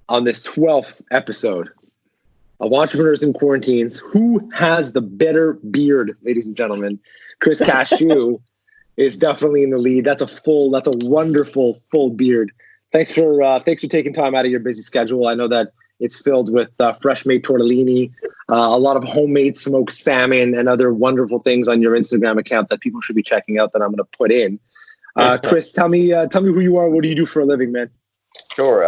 on this 12th episode of Entrepreneurs in Quarantines. Who has the better beard, ladies and gentlemen? Kris Mychasiw is definitely in the lead. That's a wonderful full beard. Thanks for taking time out of your busy schedule. I know that it's filled with fresh made tortellini, a lot of homemade smoked salmon, and other wonderful things on your Instagram account that people should be checking out that I'm going to put in. Kris, tell me who you are. What do you do for a living, man? Sure.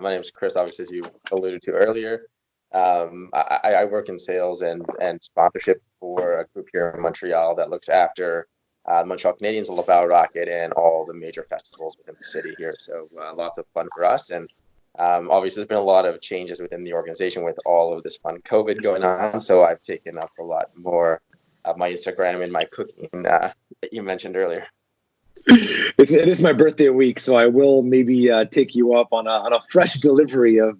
My name is Kris, obviously, as you alluded to earlier. I work in sales and sponsorship for a group here in Montreal that looks after Montreal Canadiens, the Laval Rocket, and all the major festivals within the city here. So lots of fun for us. And obviously, there's been a lot of changes within the organization with all of this fun COVID going on. So I've taken up a lot more of my Instagram and my cooking that you mentioned earlier. It is my birthday week, so I will maybe take you up on a fresh delivery of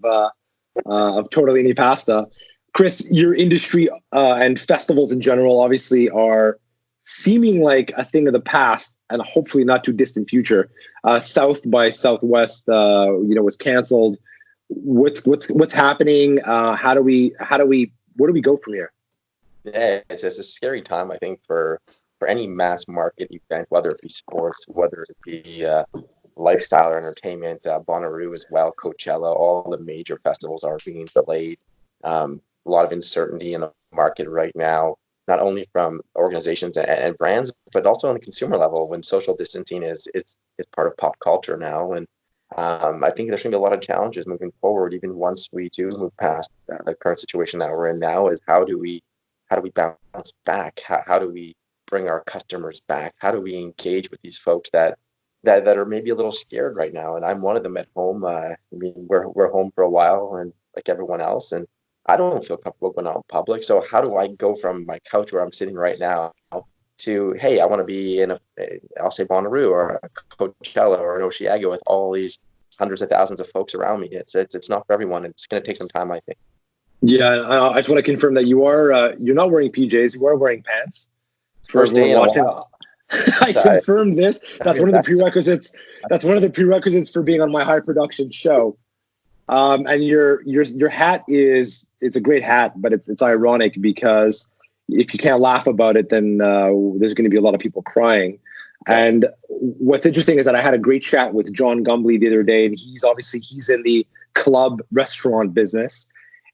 tortellini pasta. Kris, your industry and festivals in general obviously are seeming like a thing of the past and hopefully not too distant future. South by Southwest, was canceled. What's happening? Where do we go from here? Yeah, it's a scary time, I think, for any mass market event, whether it be sports, whether it be lifestyle or entertainment, Bonnaroo as well, Coachella, all the major festivals are being delayed. A lot of uncertainty in the market right now, not only from organizations and brands, but also on the consumer level when social distancing is part of pop culture now. And I think there's going to be a lot of challenges moving forward, even once we do move past the current situation that we're in now, is how do we bounce back? How do we bring our customers back? How do we engage with these folks that are maybe a little scared right now? And I'm one of them at home. I mean, we're home for a while, and like everyone else, and I don't feel comfortable going out in public. So how do I go from my couch where I'm sitting right now to, hey, I want to be in I'll say Bonnaroo or a Coachella or an Osheaga with all these hundreds of thousands of folks around me? It's not for everyone. It's going to take some time, I think. Yeah, I just want to confirm that you're not wearing PJs. You are wearing pants. First day in watching. I confirmed this. That's one of the prerequisites. That's one of the prerequisites for being on my high production show. And your hat it's a great hat, but it's ironic because if you can't laugh about it, then there's going to be a lot of people crying. And what's interesting is that I had a great chat with John Gumbly the other day, and he's in the club restaurant business,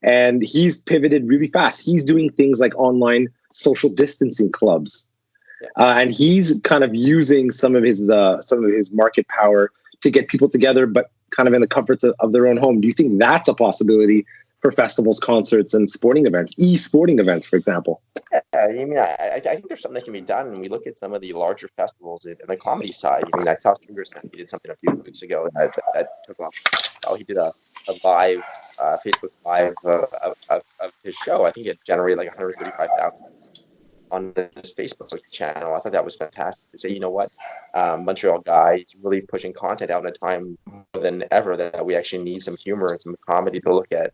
and he's pivoted really fast. He's doing things like online social distancing clubs, and he's kind of using some of his market power to get people together, but kind of in the comforts of their own home. Do you think that's a possibility for festivals, concerts, and sporting events, e-sporting events, for example? I mean, I think there's something that can be done. And we look at some of the larger festivals in the comedy side. I mean, I saw Sugar Sam, he did something a few weeks ago that took off. Oh, he did a live Facebook Live of his show. I think it generated like 135,000 on this Facebook channel. I thought that was fantastic to say, you know what, Montreal guy is really pushing content out in a time more than ever that we actually need some humor and some comedy to look at.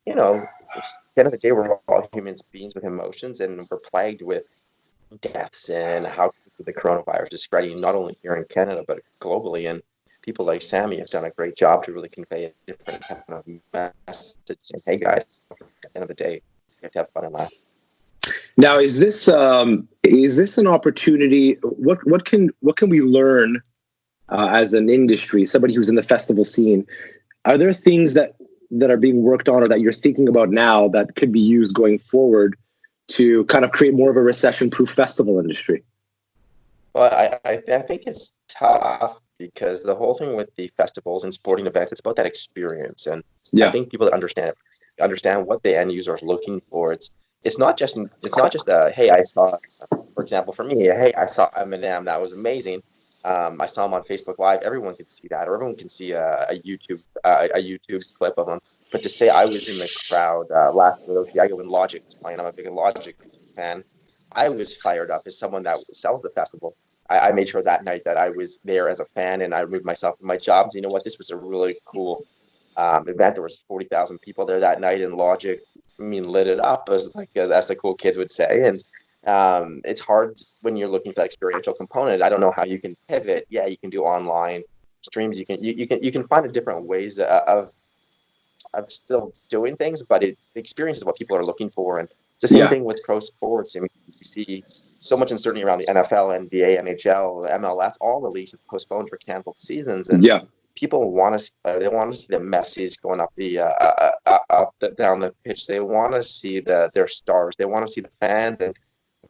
You know, at the end of the day, we're all human beings with emotions, and we're plagued with deaths and how the coronavirus is spreading not only here in Canada but globally. And people like Sammy have done a great job to really convey a different kind of message. And hey, guys, at the end of the day, you have to have fun and laugh. Now, is this an opportunity? What can we learn as an industry? Somebody who's in the festival scene, are there things that are being worked on or that you're thinking about now that could be used going forward to kind of create more of a recession-proof festival industry? Well, I think it's tough because the whole thing with the festivals and sporting events, it's about that experience. And I think people that understand what the end user is looking for. It's not just hey, I saw, for example, for me, hey, I saw Eminem, that was amazing. I saw him on Facebook Live. Everyone can see that, or everyone can see a YouTube clip of him. But to say I was in the crowd last week, I go when Logic was playing. I'm a big Logic fan. I was fired up as someone that sells the festival. I made sure that night that I was there as a fan, and I removed myself from my jobs. You know what? This was a really cool event. There was 40,000 people there that night, and Logic, lit it up as the cool kids would say. And it's hard when you're looking for that experiential component. I don't know how you can pivot. Yeah, you can do online streams. You can find different ways of I'm still doing things, but the experience is what people are looking for. And it's the same thing with pro sports. I mean, you see so much uncertainty around the NFL, NBA, NHL, MLS. All the leagues have postponed or canceled seasons, and people want to. They want to see the Messi's going down the pitch. They want to see their stars. They want to see the fans. And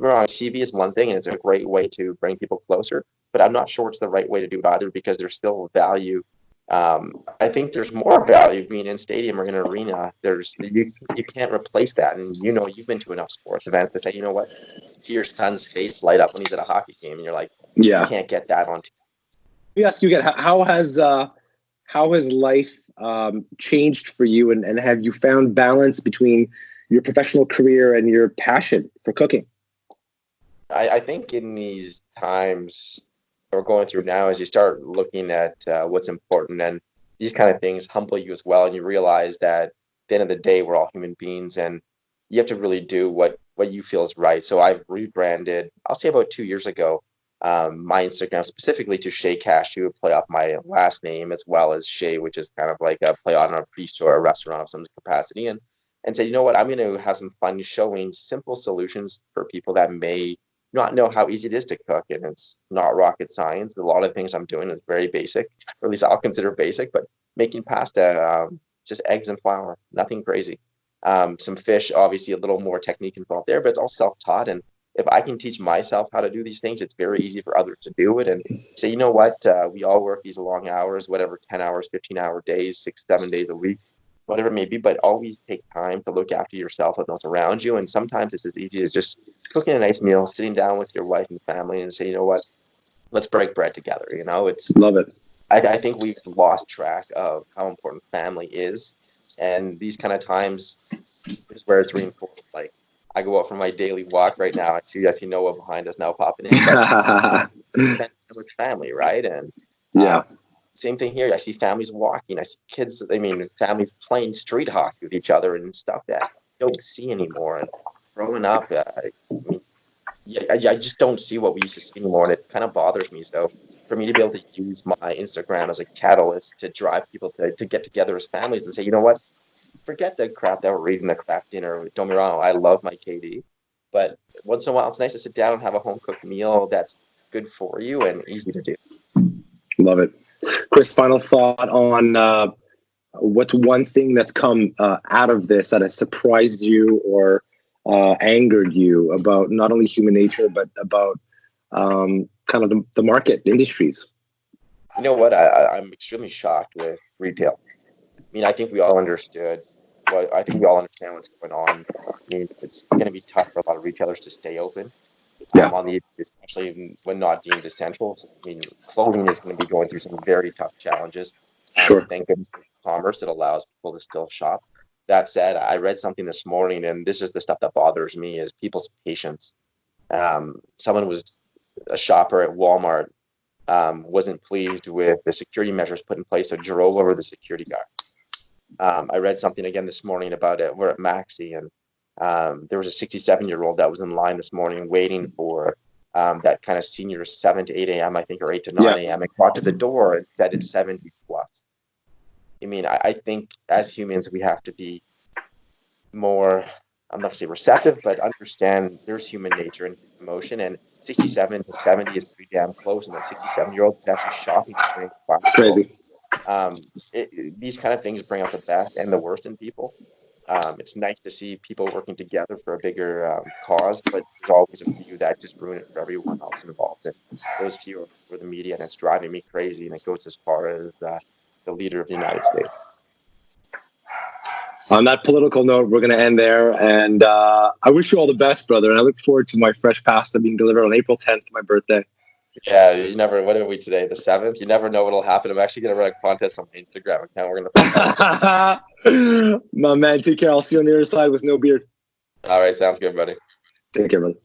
on TV is one thing, and it's a great way to bring people closer. But I'm not sure it's the right way to do it either, because there's still value. I think there's more value being in stadium or in an arena. You can't replace that, and you've been to enough sports events to say, you know what, see your son's face light up when he's at a hockey game, and you're like, you can't get that on TV. Yes, you get. How has life changed for you, and have you found balance between your professional career and your passion for cooking? I think in these times we're going through now, as you start looking at what's important, and these kind of things humble you as well, and you realize that at the end of the day, we're all human beings, and you have to really do what you feel is right. So I've rebranded, I'll say about 2 years ago, my Instagram specifically to Shay Cashew, play off my last name, as well as Shay, which is kind of like a play on a bistro or a restaurant of some capacity, and say, you know what, I'm going to have some fun showing simple solutions for people that may not know how easy it is to cook, and it's not rocket science. A lot of things I'm doing is very basic, or at least I'll consider basic, but making pasta, just eggs and flour, nothing crazy. Some fish, obviously a little more technique involved there, but it's all self-taught. And if I can teach myself how to do these things, it's very easy for others to do it. And say, you know what, we all work these long hours, whatever, 10 hours, 15-hour days, 6-7 days a week, whatever it may be, but always take time to look after yourself and those around you. And sometimes it's as easy as just cooking a nice meal, sitting down with your wife and family and say, you know what, let's break bread together. Love it. I think we've lost track of how important family is. And these kind of times is where it's reinforced. Like, I go out for my daily walk right now. I see Noah behind us now popping in. But we spend time with family, right? And same thing here. I see families walking. I see kids, families playing street hockey with each other and stuff that I don't see anymore. And growing up, I just don't see what we used to see anymore, and it kind of bothers me. So for me to be able to use my Instagram as a catalyst to drive people to get together as families and say, you know what, forget the crap that we're eating, the crap dinner. Don't get me wrong, I love my KD. But once in a while, it's nice to sit down and have a home-cooked meal that's good for you and easy to do. Love it. Kris, final thought on what's one thing that's come out of this that has surprised you or angered you about not only human nature, but about kind of the market industries? You know what? I'm extremely shocked with retail. I think we all understood. I think we all understand what's going on. It's going to be tough for a lot of retailers to stay open. Especially when not deemed essential. Clothing is going to be going through some very tough challenges. Sure. Thank goodness for commerce that allows people to still shop. That said, I read something this morning, and this is the stuff that bothers me, is people's patience. Someone was a shopper at Walmart, wasn't pleased with the security measures put in place, so drove over the security guard. I read something again this morning about it. We're at Maxi, and there was a 67-year-old that was in line this morning waiting for that kind of senior 7 to 8 a.m., I think, or 8 to 9 a.m. and got to the door and said it's 70 plus. I think as humans, we have to be more, I'm not going to say receptive, but understand there's human nature and emotion. And 67 to 70 is pretty damn close. And that 67-year-old is actually shopping. It's crazy. These kind of things bring out the best and the worst in people. It's nice to see people working together for a bigger cause, but there's always a few that just ruin it for everyone else involved. And those few are for the media, and it's driving me crazy. And it goes as far as the leader of the United States. On that political note, we're going to end there. And I wish you all the best, brother. And I look forward to my fresh pasta being delivered on April 10th, my birthday. Yeah, you never. What are we today? The 7th. You never know what'll happen. I'm actually gonna run a contest on my Instagram account. We're gonna. My man, take care. I'll see you on the other side with no beard. All right, sounds good, buddy. Take care, brother.